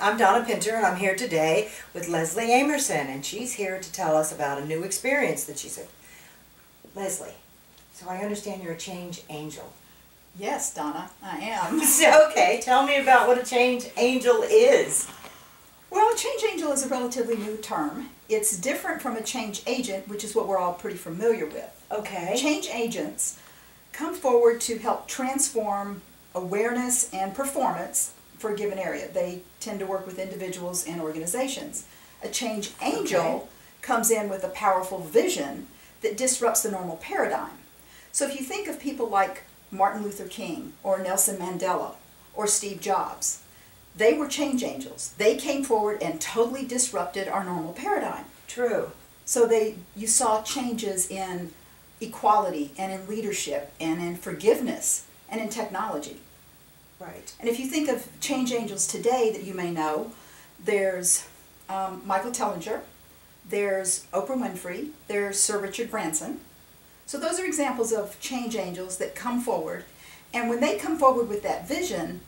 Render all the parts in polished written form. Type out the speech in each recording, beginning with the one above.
I'm Donna Pinter, and I'm here today with Leslie Amerson, and she's here to tell us about a new experience that she's had. Leslie, so I understand you're a change angel. Yes, Donna, I am. Okay, tell me about what a change angel is. Well, a change angel is a relatively new term. It's different from a change agent, which is what we're all pretty familiar with. Okay. Change agents come forward to help transform awareness and performance for a given area. They tend to work with individuals and organizations. A change angel comes in with a powerful vision that disrupts the normal paradigm. So if you think of people like Martin Luther King or Nelson Mandela or Steve Jobs, they were change angels. They came forward and totally disrupted our normal paradigm. True. So you saw changes in equality and in leadership and in forgiveness and in technology. Right. And if you think of change angels today that you may know, there's Michael Tellinger, there's Oprah Winfrey, there's Sir Richard Branson. So those are examples of change angels that come forward. And when they come forward with that vision,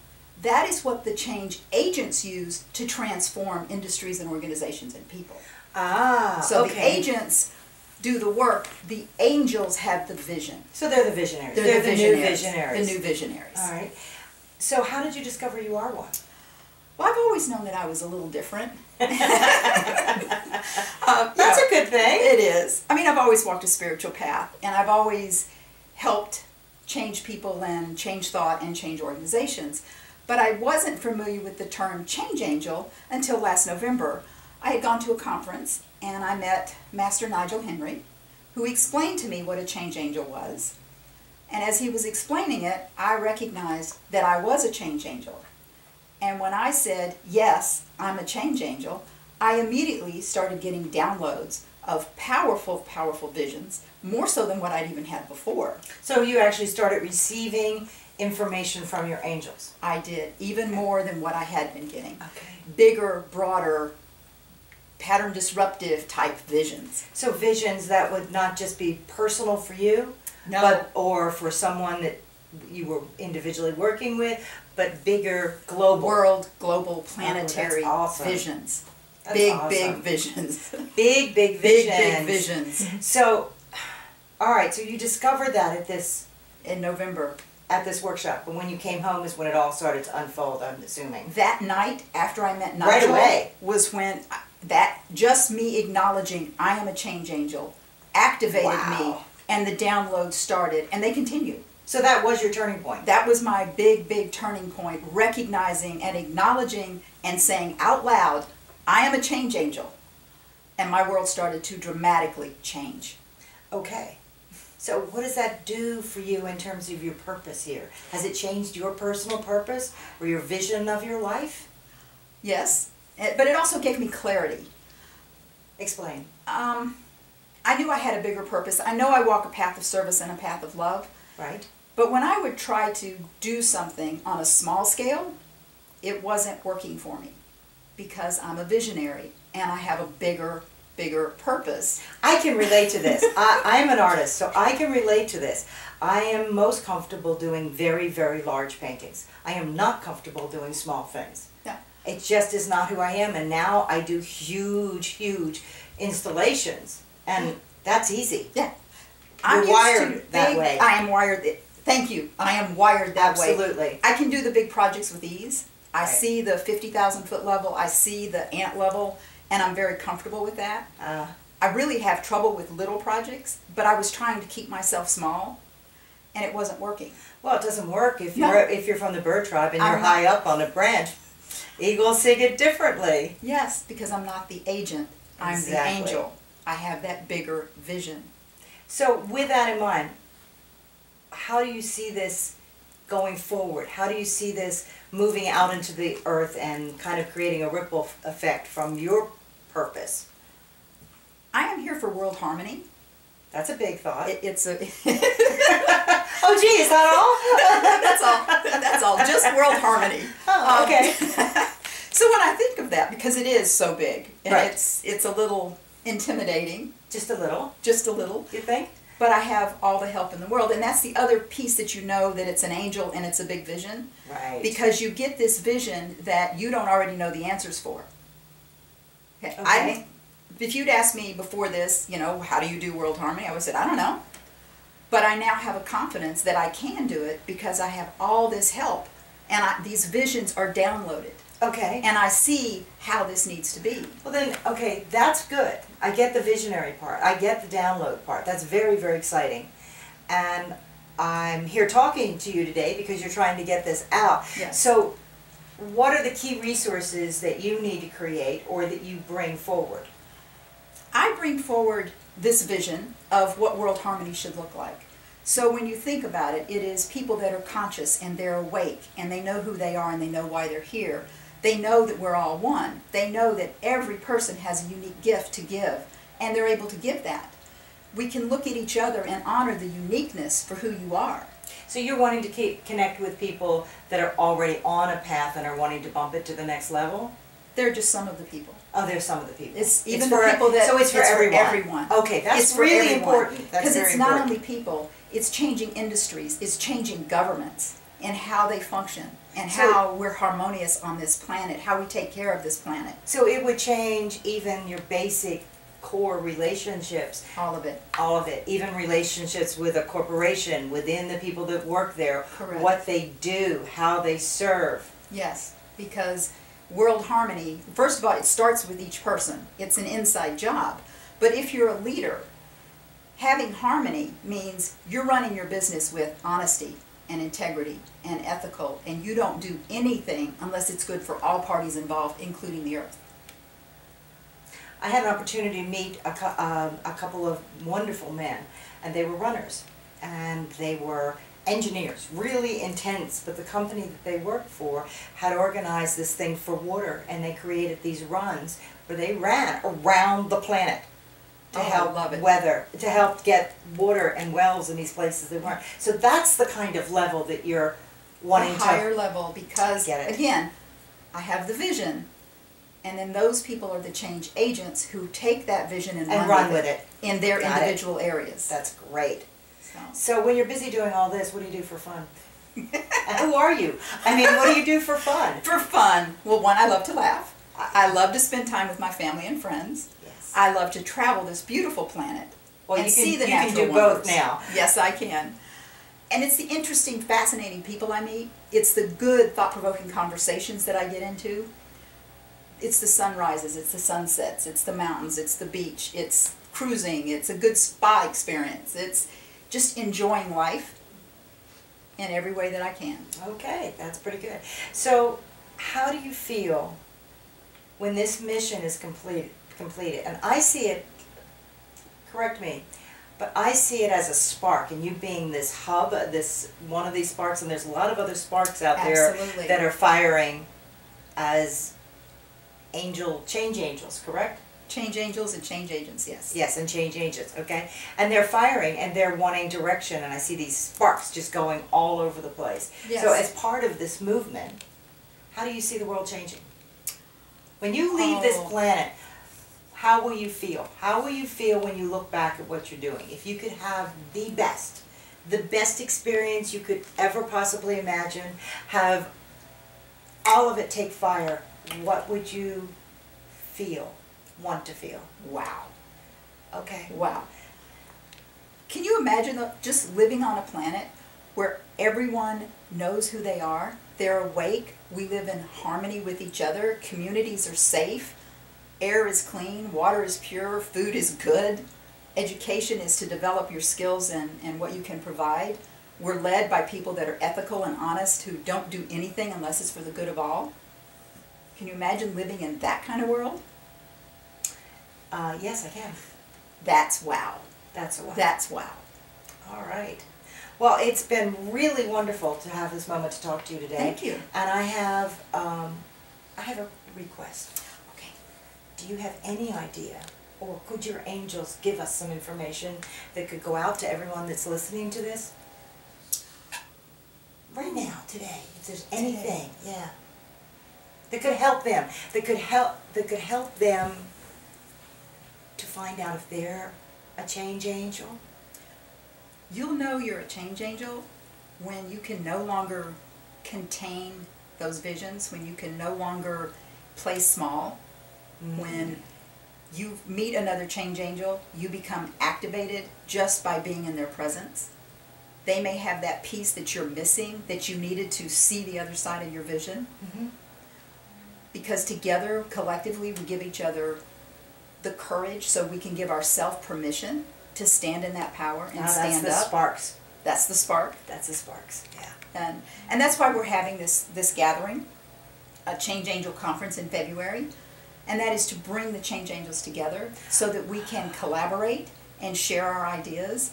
that is what the change agents use to transform industries and organizations and people. So the agents do the work, the angels have the vision. So they're the visionaries. They're the new visionaries. The new visionaries. All right. So how did you discover you are one? Well, I've always known that I was a little different. That's a good thing. It is. I mean, I've always walked a spiritual path, and I've always helped change people and change thought and change organizations. But I wasn't familiar with the term change angel until last November. I had gone to a conference, and I met Master Nigel Henry, who explained to me what a change angel was. And as he was explaining it, I recognized that I was a change angel. And when I said, yes, I'm a change angel, I immediately started getting downloads of powerful, powerful visions, more so than what I'd even had before. So you actually started receiving information from your angels? I did, even more than what I had been getting. Okay. Bigger, broader, pattern disruptive type visions. So visions that would not just be personal for you, or for someone that you were individually working with, but bigger, global. World, global, planetary visions. Big visions. Big visions. Big visions. So, all right, so you discovered that at this... In November. At this workshop, and when you came home is when it all started to unfold, I'm assuming. That night, after I met Nigel, right away, was when just me acknowledging I am a change angel activated me, and the download started, and they continue. So that was your turning point? That was my big turning point, recognizing and acknowledging and saying out loud, I am a change angel. And my world started to dramatically change. Okay. So what does that do for you in terms of your purpose here? Has it changed your personal purpose or your vision of your life? Yes, but it also gave me clarity. Explain. I knew I had a bigger purpose. I know I walk a path of service and a path of love. Right. But when I would try to do something on a small scale, it wasn't working for me because I'm a visionary and I have a bigger purpose. I can relate to this. I'm an artist, so I can relate to this. I am most comfortable doing very, very large paintings. I am not comfortable doing small things. Yeah. It just is not who I am, and now I do huge installations, and that's easy. Yeah. I'm wired that way. I am wired. Thank you. I am wired that way. Absolutely. I can do the big projects with ease. I see the 50,000 foot level. I see the ant level. And I'm very comfortable with that. I really have trouble with little projects, but I was trying to keep myself small, and it wasn't working. Well, it doesn't work if you're from the bird tribe and you're high up on a branch. Eagles sing it differently. Yes, because I'm not the agent. I'm the angel. I have that bigger vision. So with that in mind, how do you see this going forward? How do you see this moving out into the earth and kind of creating a ripple effect from your purpose? I am here for world harmony. That's a big thought. It's a... Oh, gee, is that all? That's all. Just world harmony. Oh, okay. So when I think of that, because it is so big, and right. it's a little intimidating. Just a little? Just a little. You think? but I have all the help in the world. And that's the other piece that you know that it's an angel and it's a big vision. Right. Because you get this vision that you don't already know the answers for. Okay. If you'd asked me before this, you know, how do you do world harmony? I would have said, I don't know. But I now have a confidence that I can do it because I have all this help. And these visions are downloaded. Okay. And I see how this needs to be. Well then, okay, that's good. I get the visionary part. I get the download part. That's very, very exciting. And I'm here talking to you today because you're trying to get this out. Yes. So what are the key resources that you need to create or that you bring forward? I bring forward this vision of what world harmony should look like. So when you think about it, it is people that are conscious and they're awake and they know who they are and they know why they're here. They know that we're all one. They know that every person has a unique gift to give, and they're able to give that. We can look at each other and honor the uniqueness for who you are. So you're wanting to connect with people that are already on a path and are wanting to bump it to the next level? They're just some of the people. Oh, there's some of the people. It's even for, the people that... So it's for everyone. Okay, that's it's really everyone. important. That's because very it's important. not only people, it's changing industries, it's changing governments and how they function and how we're harmonious on this planet, how we take care of this planet. So it would change even your basic core relationships. All of it. All of it. Even relationships with a corporation, within the people that work there. Correct. What they do, how they serve. Yes, because world harmony, first of all, it starts with each person. It's an inside job. But if you're a leader, having harmony means you're running your business with honesty and integrity and ethical, and you don't do anything unless it's good for all parties involved, including the earth. I had an opportunity to meet a couple of wonderful men, and they were runners, and they were engineers, really intense, but the company that they worked for had organized this thing for water, and they created these runs where they ran around the planet to help weather, to help get water and wells in these places they weren't. So that's the kind of level that you're wanting to... A higher level, because, again, I have the vision, and then those people are the change agents who take that vision and run with it in their individual areas. That's great. So when you're busy doing all this, what do you do for fun? And who are you? I mean, what do you do for fun? For fun, well, one, I love to laugh. I love to spend time with my family and friends. Yes. I love to travel this beautiful planet and see the natural wonders. You can do both now. Yes, I can. And it's the interesting, fascinating people I meet. It's the good, thought-provoking conversations that I get into. It's the sunrises, it's the sunsets, it's the mountains, it's the beach, it's cruising, it's a good spa experience. It's just enjoying life in every way that I can. Okay, that's pretty good. So how do you feel when this mission is completed? And I see it, correct me, but I see it as a spark, and you being this hub, this one of these sparks, and there's a lot of other sparks out there that are firing as change angels, correct? Change angels and change agents, yes. Yes, and change agents, okay? And they're firing and they're wanting direction, and I see these sparks just going all over the place. Yes. So as part of this movement, how do you see the world changing? When you leave this planet, how will you feel? How will you feel when you look back at what you're doing? If you could have the best experience you could ever possibly imagine, have all of it take fire, what would you feel? Want to feel? Wow. Okay. Wow. Can you imagine just living on a planet where everyone knows who they are, they're awake, we live in harmony with each other, communities are safe, air is clean, water is pure, food is good, education is to develop your skills and what you can provide. We're led by people that are ethical and honest who don't do anything unless it's for the good of all. Can you imagine living in that kind of world? Yes, I can. That's wow. That's a wow. That's wow. All right. Well, it's been really wonderful to have this moment to talk to you today. Thank you. And I have a request. Okay. Do you have any idea, or could your angels give us some information that could go out to everyone that's listening to this? Right now, today, if there's anything, yeah, that could help them, that could help them to find out if they're a change angel. You'll know you're a change angel when you can no longer contain those visions, when you can no longer play small. When you meet another change angel, you become activated just by being in their presence. They may have that piece that you're missing, that you needed to see the other side of your vision. Because together, collectively, we give each other the courage so we can give ourselves permission to stand in that power and stand up. That's the sparks. That's the spark. That's the sparks, yeah. And that's why we're having this gathering, a Change Angel Conference in February. And that is to bring the Change Angels together so that we can collaborate and share our ideas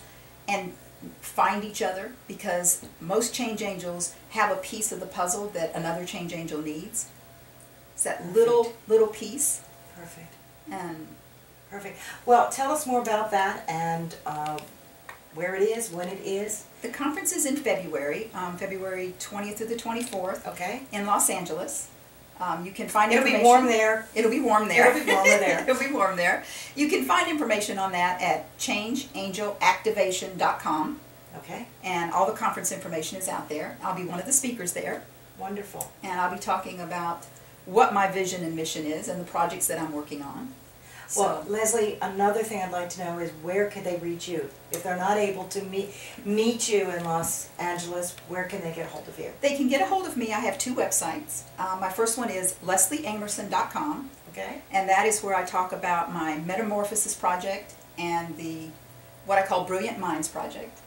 and find each other, because most Change Angels have a piece of the puzzle that another Change Angel needs. It's that little piece. Perfect. And perfect. Well, tell us more about that and where it is, when it is. The conference is in February, February 20th through the 24th. Okay. In Los Angeles. You can find It'll information. be warm there. It'll be warm there. It'll be warmer there. It'll be warm there. You can find information on that at changeangelactivation.com. Okay. And all the conference information is out there. I'll be one of the speakers there. Wonderful. And I'll be talking about what my vision and mission is and the projects that I'm working on. Well, Leslie, another thing I'd like to know is where could they reach you? If they're not able to meet you in Los Angeles, where can they get a hold of you? They can get a hold of me. I have two websites. My first one is leslieamerson.com. Okay. And that is where I talk about my Metamorphosis project and what I call Brilliant Minds project.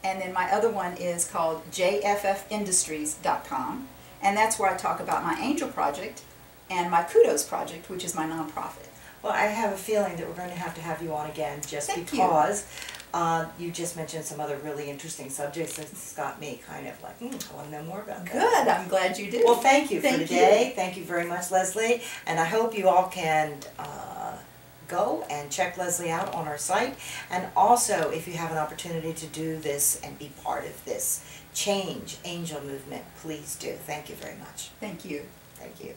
And then my other one is called jffindustries.com. And that's where I talk about my Angel project and my Kudos project, which is my nonprofit. Well, I have a feeling that we're going to have you on again just Thank because you just mentioned some other really interesting subjects that's got me kind of like, I want to know more about that. Good, I'm glad you did. Well, thank you for Thank today. you. Thank you very much, Leslie. And I hope you all can go and check Leslie out on our site. And also, if you have an opportunity to do this and be part of this Change Angel movement, please do. Thank you very much. Thank you. Thank you.